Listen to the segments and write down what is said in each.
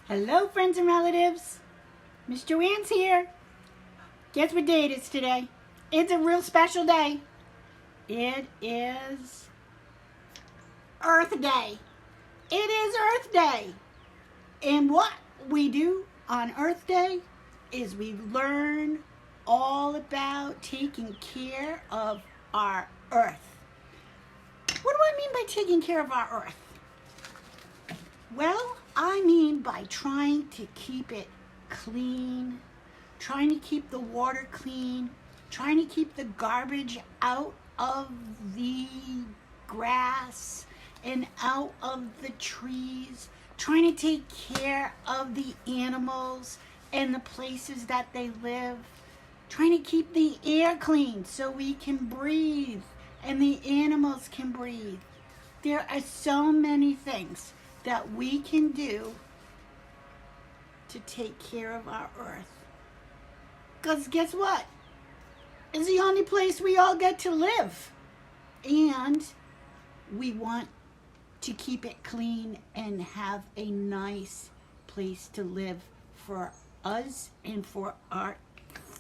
Hello, friends and relatives. Miss Joanne's here. Guess what day it is today? It's a real special day. It is Earth Day. It is Earth Day. And what we do on Earth Day is we learn all about taking care of our Earth. What do I mean by taking care of our Earth? Well, I mean by trying to keep it clean, trying to keep the water clean, trying to keep the garbage out of the grass and out of the trees, trying to take care of the animals and the places that they live, trying to keep the air clean so we can breathe and the animals can breathe. There are so many things that we can do to take care of our Earth. Because guess what? It's the only place we all get to live. And we want to keep it clean and have a nice place to live for us and for our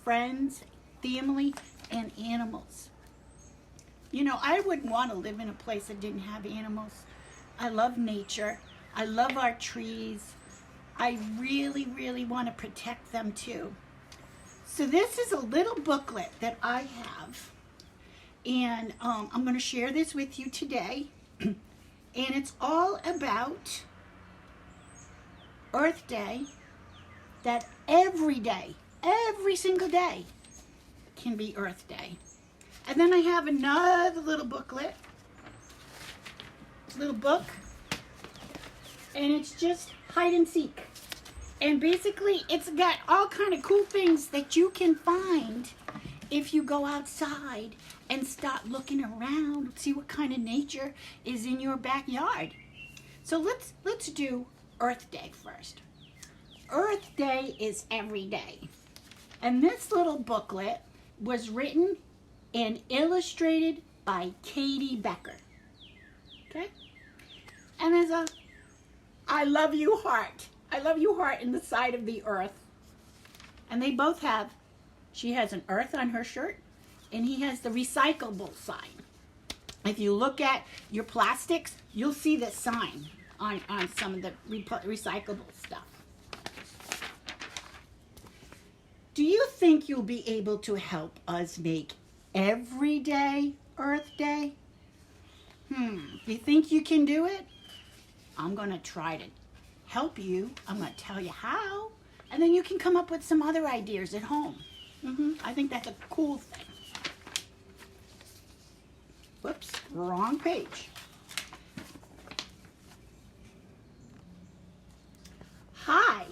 friends, family, and animals. You know, I wouldn't want to live in a place that didn't have animals. I love nature. I love our trees. I really, really want to protect them too. So this is a little booklet that I have. And I'm going to share this with you today. And it's all about Earth Day, that every day, every single day can be Earth Day. And then I have another little booklet, little book, and it's just hide and seek. And basically it's got all kind of cool things that you can find if you go outside and start looking around, see what kind of nature is in your backyard. So let's do Earth Day first. Earth Day is every day. And this little booklet was written and illustrated by Katie Becker. Okay? And there's a I love you heart. I love you heart in the side of the earth. And they both have, she has an earth on her shirt and he has the recyclable sign. If you look at your plastics, you'll see the sign on some of the recyclable stuff. Do you think you'll be able to help us make every day Earth Day? You think you can do it? I'm going to try to help you. I'm going to tell you how. And then you can come up with some other ideas at home. I think that's a cool thing. Whoops, wrong page. Hi,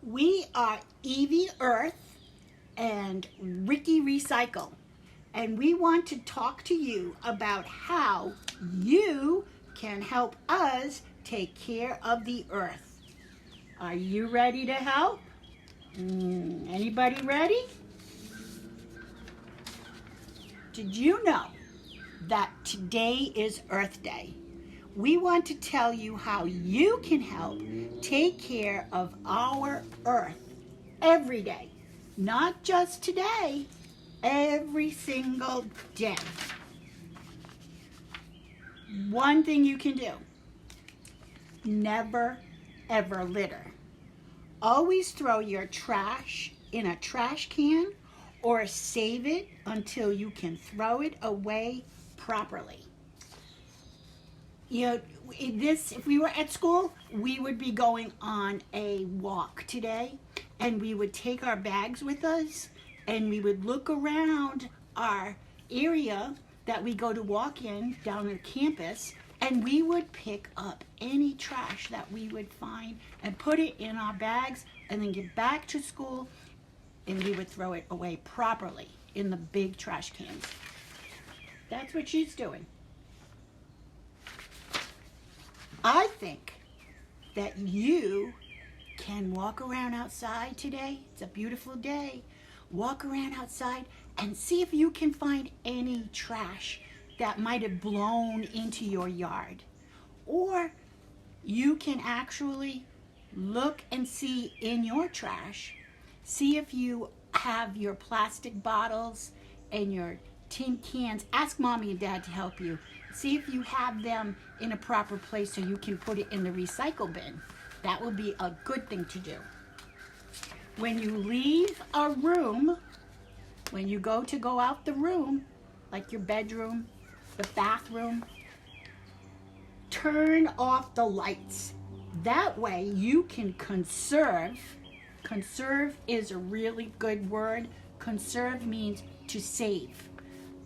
we are Evie Earth and Ricky Recycle. And we want to talk to you about how you can help us take care of the earth. Are you ready to help? Anybody ready? Did you know that today is Earth Day? We want to tell you how you can help take care of our earth every day. Not just today, every single day. One thing you can do: never ever litter. Always throw your trash in a trash can or save it until you can throw it away properly. You know, if we were at school, we would be going on a walk today, and we would take our bags with us and we would look around our area that we go to walk in down on campus, and we would pick up any trash that we would find and put it in our bags and then get back to school, and we would throw it away properly in the big trash cans. That's what she's doing. I think that you can walk around outside today. It's a beautiful day. Walk around outside and see if you can find any trash that might have blown into your yard. Or you can actually look and see in your trash. See if you have your plastic bottles and your tin cans. Ask mommy and dad to help you. See if you have them in a proper place so you can put it in the recycle bin. That will be a good thing to do. When you leave a room, when you go out the room, like your bedroom, the bathroom, turn off the lights. That way you can conserve. Conserve is a really good word. Conserve means to save.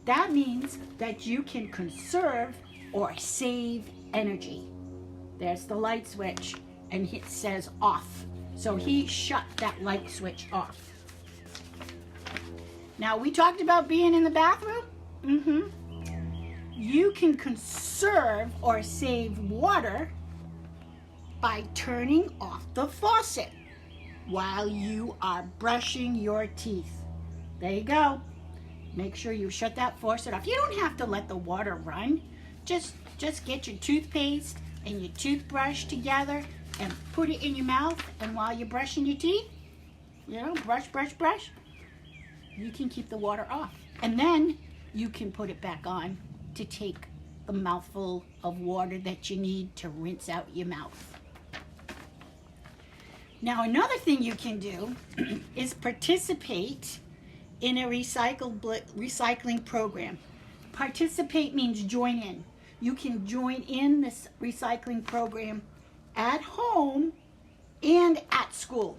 That means that you can conserve or save energy. There's the light switch, and it says off. So he shut that light switch off. Now, we talked about being in the bathroom. You can conserve or save water by turning off the faucet while you are brushing your teeth. There you go. Make sure you shut that faucet off. You don't have to let the water run. Just get your toothpaste and your toothbrush together and put it in your mouth, and while you're brushing your teeth, brush, you can keep the water off. And then you can put it back on to take the mouthful of water that you need to rinse out your mouth. Now, another thing you can do is participate in a recycling program. Participate means join in. You can join in this recycling program at home and at school.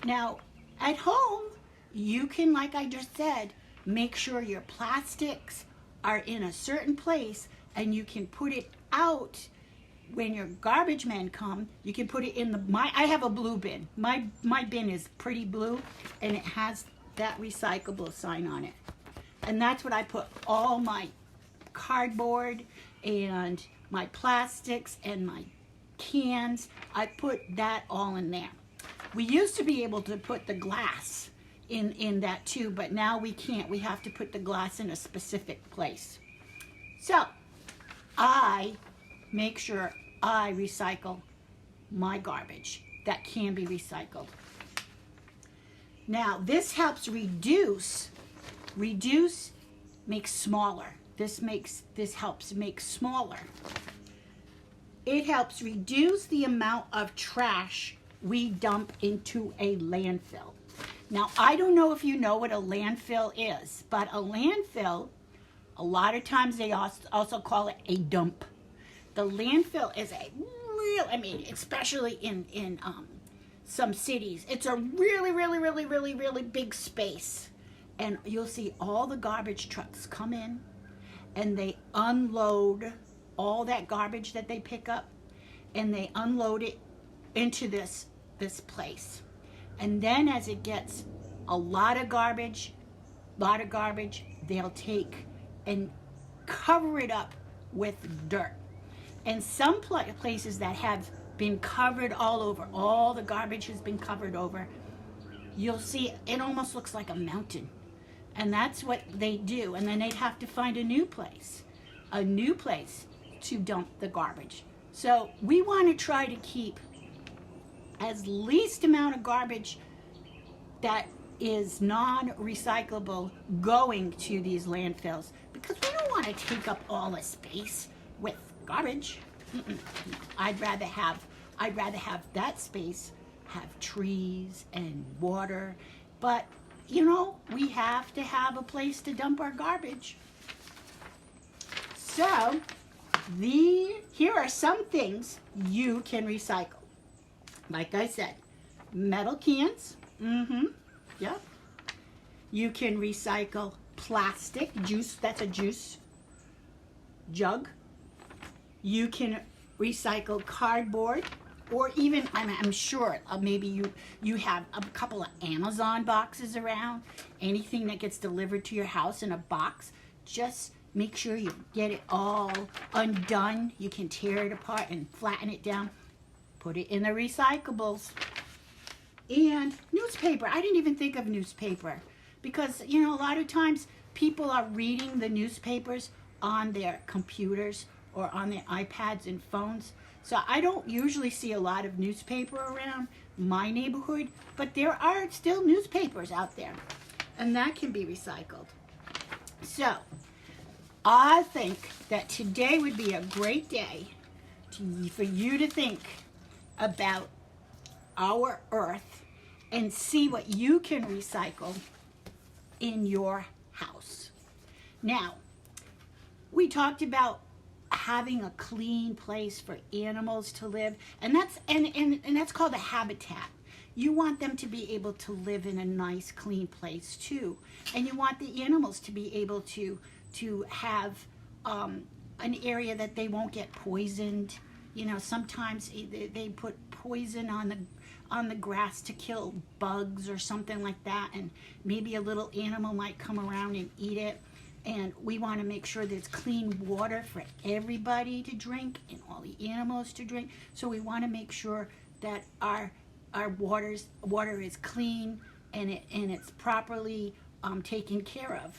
Now, at home, you can, like I just said, make sure your plastics are in a certain place, and you can put it out when your garbage men come. You can put it in I have a blue bin. My bin is pretty blue, and it has that recyclable sign on it. And that's what I put all my cardboard and my plastics and my cans. I put that all in there. We used to be able to put the glass in that too, but now we can't. We have to put the glass in a specific place. So I make sure I recycle my garbage that can be recycled. Now, this helps reduce makes smaller. This helps make smaller. It helps reduce the amount of trash we dump into a landfill. Now, I don't know if you know what a landfill is, but a landfill, a lot of times they also call it a dump. The landfill is a real, especially in some cities, it's a really big space. And you'll see all the garbage trucks come in, and they unload all that garbage that they pick up, and they unload it into this place. And then as it gets a lot of garbage, they'll take and cover it up with dirt. And some places that have been covered all over, all the garbage has been covered over, you'll see it almost looks like a mountain. And that's what they do. And then they'd have to find a new place to dump the garbage. So we want to try to keep as least amount of garbage that is non-recyclable going to these landfills, because we don't want to take up all the space with garbage. I'd rather have that space have trees and water, but we have to have a place to dump our garbage. So here are some things you can recycle. Like I said, metal cans. Yep. You can recycle plastic juice. That's a juice jug. You can recycle cardboard, or even I'm sure maybe you have a couple of Amazon boxes around. Anything that gets delivered to your house in a box, just make sure you get it all undone. You can tear it apart and flatten it down. Put it in the recyclables. And newspaper. I didn't even think of newspaper, because a lot of times people are reading the newspapers on their computers or on their iPads and phones. So I don't usually see a lot of newspaper around my neighborhood, but there are still newspapers out there, and that can be recycled. So I think that today would be a great day for you to think about our earth and see what you can recycle in your house. Now, we talked about having a clean place for animals to live, and that's called a habitat. You want them to be able to live in a nice clean place too, and you want the animals to be able to have an area that they won't get poisoned. You know, sometimes they put poison on the grass to kill bugs or something like that, and maybe a little animal might come around and eat it. And we want to make sure there's clean water for everybody to drink and all the animals to drink. So we want to make sure that our water is clean and it's properly taken care of.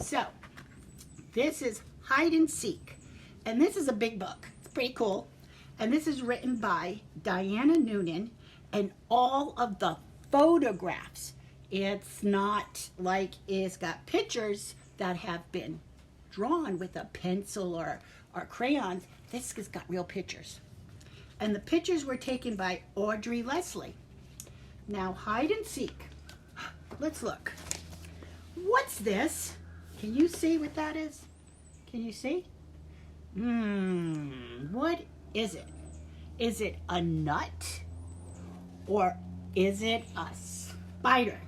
So this is Hide and Seek, and this is a big book. It's pretty cool, and this is written by Diana Noonan, and all of the photographs. It's not like it's got pictures that have been drawn with a pencil or crayons. This has got real pictures. And the pictures were taken by Audrey Leslie. Now, Hide and Seek. Let's look. What's this? Can you see what that is? Can you see? What is it? Is it a nut? Or is it a spider?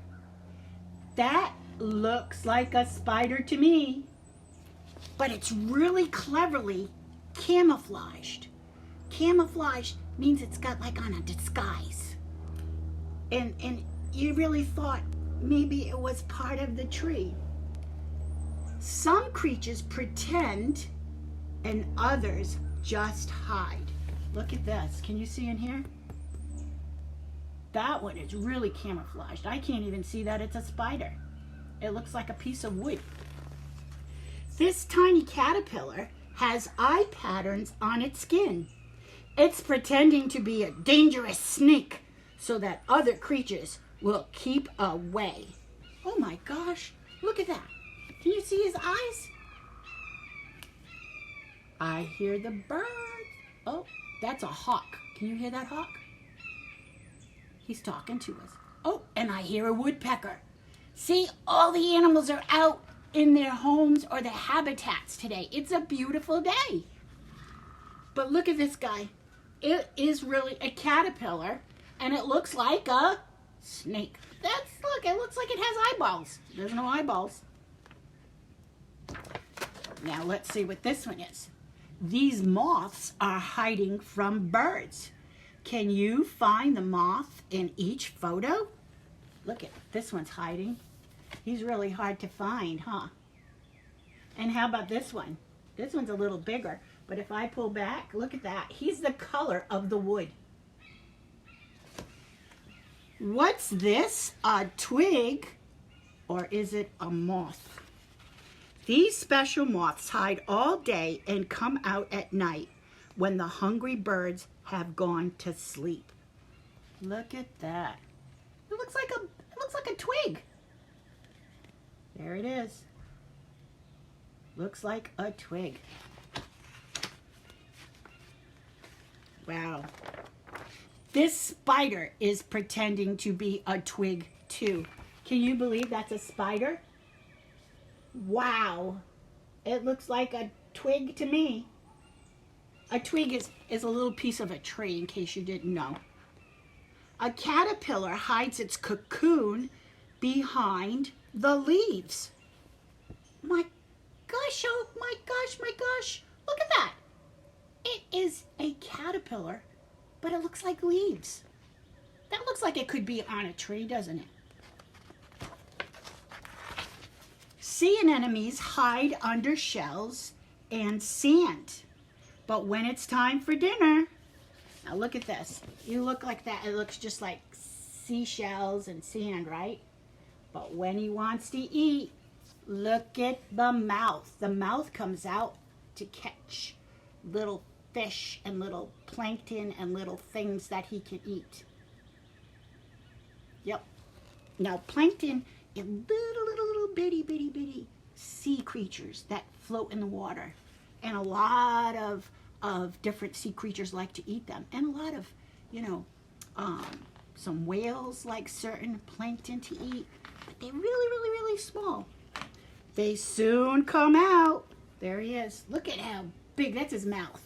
That looks like a spider to me, but it's really cleverly camouflaged. Camouflage means it's got like on a disguise, and you really thought maybe it was part of the tree. Some creatures pretend and others just hide. Look at this. Can you see in here? That one is really camouflaged. I can't even see that it's a spider. It looks like a piece of wood. This tiny caterpillar has eye patterns on its skin. It's pretending to be a dangerous snake so that other creatures will keep away. Oh my gosh, look at that. Can you see his eyes? I hear the bird. Oh, that's a hawk. Can you hear that hawk? He's talking to us. Oh, and I hear a woodpecker. See, all the animals are out in their homes or their habitats today. It's a beautiful day. But look at this guy. It is really a caterpillar, and it looks like a snake. Look, it looks like it has eyeballs. There's no eyeballs. Now let's see what this one is. These moths are hiding from birds. Can you find the moth in each photo? Look at this one's hiding. He's really hard to find, huh? And how about this one? This one's a little bigger, but if I pull back, look at that. He's the color of the wood. What's this? A twig? Or is it a moth? These special moths hide all day and come out at night when the hungry birds have gone to sleep. Look at that. It looks like a twig. There it is. Looks like a twig. Wow. This spider is pretending to be a twig too. Can you believe that's a spider? Wow. It looks like a twig to me. A twig is a little piece of a tree, in case you didn't know. A caterpillar hides its cocoon behind the leaves. My gosh, oh my gosh, look at that. It is a caterpillar, but it looks like leaves. That looks like it could be on a tree, doesn't it? Sea anemones hide under shells and sand. But when it's time for dinner, now look at this. You look like that. It looks just like seashells and sand, right? But when he wants to eat, look at the mouth. The mouth comes out to catch little fish and little plankton and little things that he can eat. Yep. Now plankton is little bitty sea creatures that float in the water. And a lot of different sea creatures like to eat them. And a lot of, some whales like certain plankton to eat. But they're really small. They soon come out. There he is. Look at how big. That's his mouth.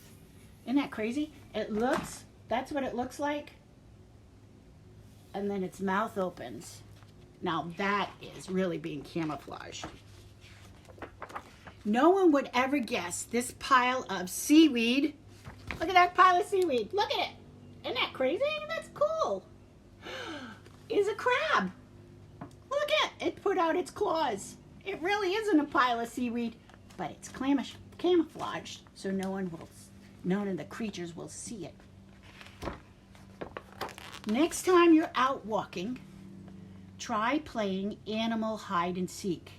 Isn't that crazy? That's what it looks like. And then its mouth opens. Now that is really being camouflaged. No one would ever guess this pile of seaweed. Look at that pile of seaweed. Look at it. Isn't that crazy? That's cool. Is a crab. Look at it. It put out its claws. It really isn't a pile of seaweed, but it's camouflaged so none of the creatures will see it. Next time you're out walking, try playing animal hide and seek.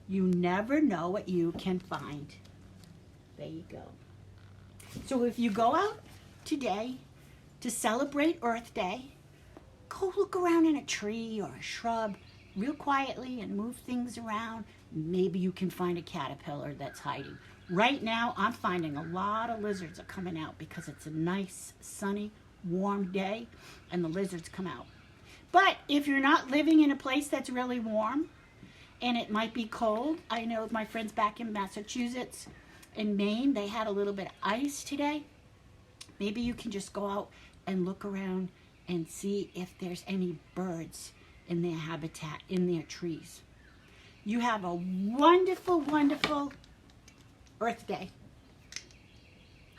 You never know what you can find. There you go. So if you go out today to celebrate Earth Day, go look around in a tree or a shrub real quietly and move things around. Maybe you can find a caterpillar that's hiding. Right now, I'm finding a lot of lizards are coming out because it's a nice, sunny, warm day, and the lizards come out. But if you're not living in a place that's really warm, and it might be cold, I know my friends back in Massachusetts, in Maine, they had a little bit of ice today. Maybe you can just go out and look around and see if there's any birds in their habitat, in their trees. You have a wonderful Earth Day.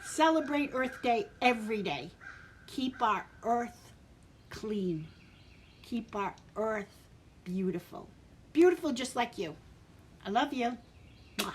Celebrate Earth Day every day. Keep our earth clean. Keep our earth beautiful. Beautiful just like you. I love you. Mwah.